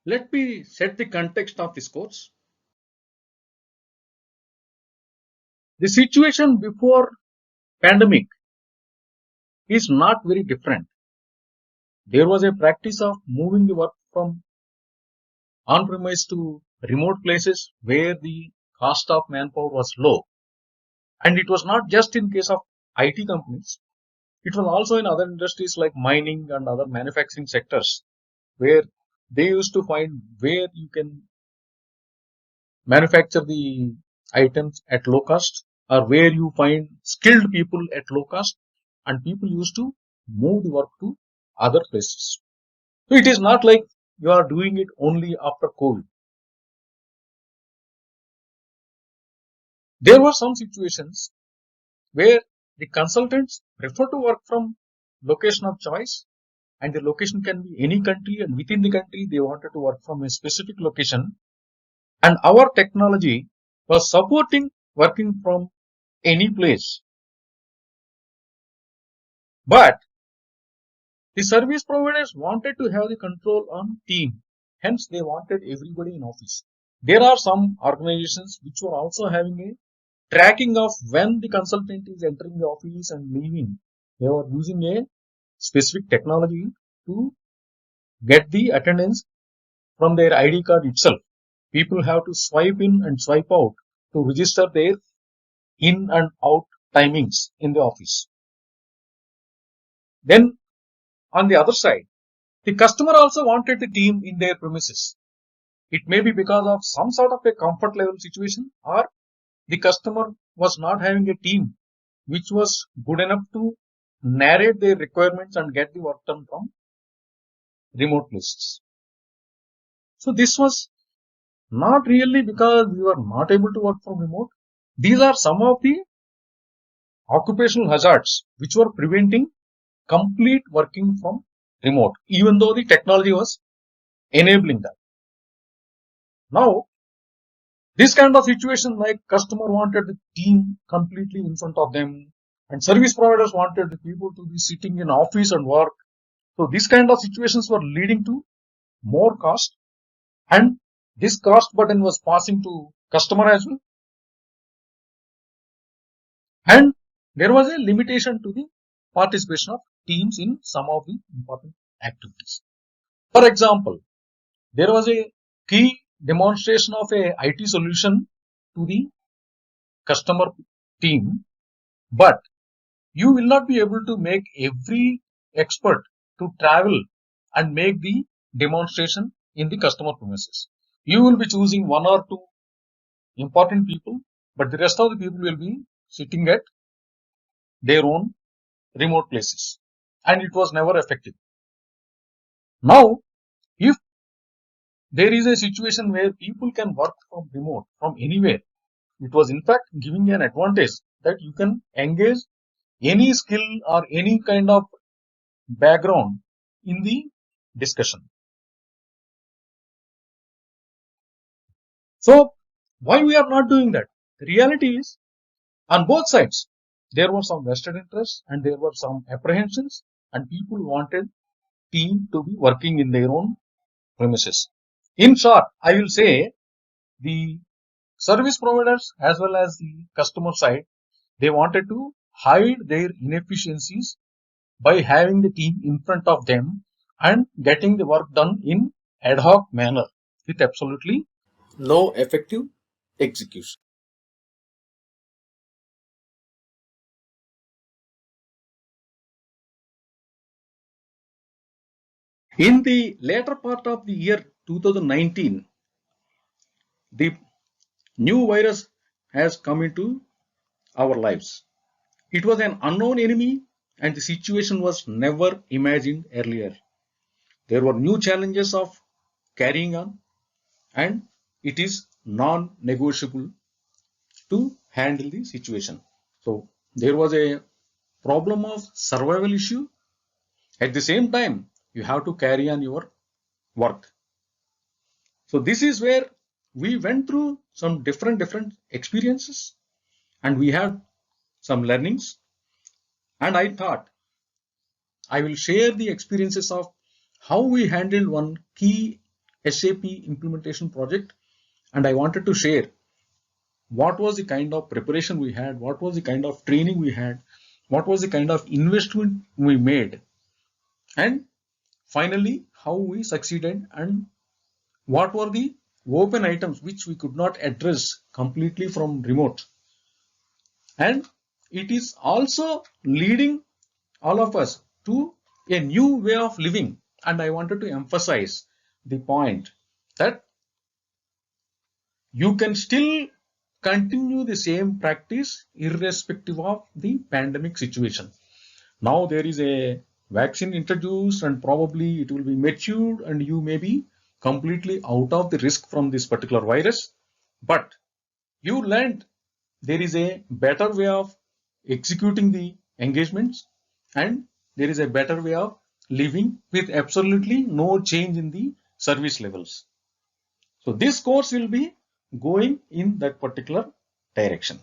Let me set the context of this course. The situation before pandemic is not very different. There was a practice of moving the work from on-premise to remote places where the cost of manpower was low. And it was not just in case of IT companies. It was also in other industries like mining and other manufacturing sectors where they used to find where you can manufacture the items at low cost or where you find skilled people at low cost, and people used to move the work to other places. So it is not like you are doing it only after COVID. There were some situations where the consultants prefer to work from location of choice, and the location can be any country, and within the country they wanted to work from a specific location, and our technology was supporting working from any place. But the service providers wanted to have the control on team, hence they wanted everybody in office. There are some organizations which were also having a tracking of when the consultant is entering the office and leaving. They were using a specific technology to get the attendance from their ID card itself. People have to swipe in and swipe out to register their in and out timings in the office. Then on the other side, the customer also wanted the team in their premises. It may be because of some sort of a comfort level situation, or the customer was not having a team which was good enough to narrate their requirements and get the work done from remote places. So this was not really because we were not able to work from remote. These are some of the occupational hazards which were preventing complete working from remote, even though the technology was enabling that. Now, this kind of situation, like customer wanted the team completely in front of them, and service providers wanted the people to be sitting in office and work. So these kind of situations were leading to more cost, and this cost burden was passing to customer as well. And there was a limitation to the participation of teams in some of the important activities. For example, there was a key demonstration of a IT solution to the customer team, but you will not be able to make every expert to travel and make the demonstration in the customer premises. You will be choosing one or two important people, but the rest of the people will be sitting at their own remote places, and it was never effective. Now, if there is a situation where people can work from remote from anywhere, it was in fact giving an advantage that you can engage any skill or any kind of background in the discussion. So why we are not doing that? The reality is, on both sides, there was some vested interest and there were some apprehensions, and people wanted team to be working in their own premises. In short, I will say the service providers as well as the customer side, they wanted to hide their inefficiencies by having the team in front of them and getting the work done in ad hoc manner with absolutely no effective execution. In the later part of the year 2019, the new virus has come into our lives. It was an unknown enemy, and the situation was never imagined earlier. There were new challenges of carrying on, and it is non negotiable to handle the situation. So, there was a problem of survival issue. At the same time, you have to carry on your work. So, this is where we went through some different experiences, and we had some learnings. And I thought I will share the experiences of how we handled one key SAP implementation project, and I wanted to share what was the kind of preparation we had, what was the kind of training we had, what was the kind of investment we made, and finally how we succeeded, and what were the open items which we could not address completely from remote. And it is also leading all of us to a new way of living. And I wanted to emphasize the point that you can still continue the same practice irrespective of the pandemic situation. Now there is a vaccine introduced and probably it will be matured and you may be completely out of the risk from this particular virus. But you learned there is a better way of executing the engagements and there is a better way of living with absolutely no change in the service levels. So this course will be going in that particular direction.